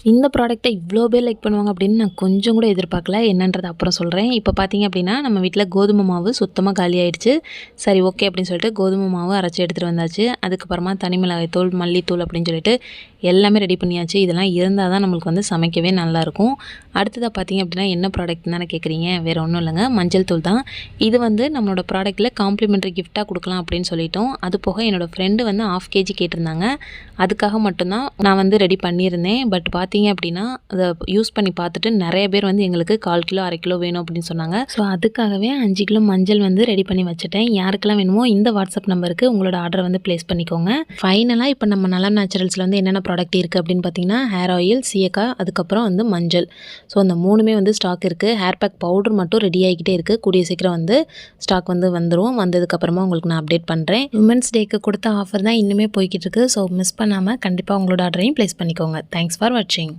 இந்த ப்ராடக்ட்ட இவ்ளோ பேர் லைக் பண்ணுவாங்க அப்படின்னு நான் கொஞ்சம் கூட எதிர்பார்க்கல. என்னன்றத அப்புறம் சொல்றேன். இப்ப பார்த்தீங்க அப்படின்னா, நம்ம வீட்ல கோதுமை மாவு சுத்தமா காலியாயிடுச்சு. சரி ஓகே அப்படின்னு சொல்லிட்டு கோதுமை மாவு அரைச்சு எடுத்துட்டு வந்தாச்சு. அதுக்கப்புறமா தனி மிளகாய் தூள், மல்லித்தூள் அப்படின்னு சொல்லிட்டு எல்லாமே ரெடி பண்ணியாச்சு. இதெல்லாம் இருந்தா தான் நம்மளுக்கு வந்து சமைக்கவே நல்லாயிருக்கும். அடுத்ததா பார்த்தீங்க அப்படின்னா, என்ன ப்ராடக்ட்ன்னு தானே கேட்குறீங்க? வேற ஒண்ணும் இல்லங்க. மஞ்சள் தூள் தான். இது வந்து நம்மளோட ப்ராடக்ட்ல காம்ப்ளிமெண்டரி கிஃப்ட்டா குடுக்கலாம் அப்படின்னு சொல்லிட்டோம். அது போக என்னோட ஃப்ரெண்டு வந்து 1/2 கேஜி கேட்டிருந்தாங்க. அதுக்காக மட்டும் தான் நான் வந்து ரெடி பண்ணியிருந்தேன். பட் பார்த்தீங்க அப்படின்னா, அத யூஸ் பண்ணி பார்த்துட்டு நெறைய பேர் வந்து எங்களுக்கு 1/4 கிலோ, 1/2 கிலோ வேணும் அப்படின்னு சொன்னாங்க. ஸோ அதுக்காகவே 5 கிலோ மஞ்சள் வந்து ரெடி பண்ணி வச்சுட்டேன். யாருக்கெல்லாம் வேணுமோ இந்த வாட்ஸ்அப் நம்பருக்கு உங்களோட ஆர்டர வந்து பிளேஸ் பண்ணிக்கோங்க. ஃபைனலா இப்ப நம்ம நலம் நேச்சுரல்ஸ்ல வந்து என்னென்ன ப்ராடக்ட் இருக்கு அப்படின்னு பார்த்தீங்கன்னா, ஹேர் ஆயில், சீயக்காய், அதுக்கப்புறம் வந்து மஞ்சள். ஸோ அந்த 3மே வந்து ஸ்டாக் இருக்கு. ஹேர் பேக் பவுடர் மட்டும் ரெடி ஆகிக்கிட்டே இருக்கு. கூடிய சீக்கிரம் வந்து ஸ்டாக் வந்து வந்துரும். வந்ததுக்கப்புறமா உங்களுக்கு நான் அப்டேட் பண்றேன். விமென்ஸ் டேக்கு கொடுத்த ஆஃபர் தான் இன்னுமே போய்க்கிட்டு இருக்கு. ஸோ மிஸ் பண்ணாம கண்டிப்பா உங்களோட ஆர்டரையும் பிளேஸ் பண்ணிக்கோங்க. தேங்க்ஸ் ஃபார் வாட்சிங்.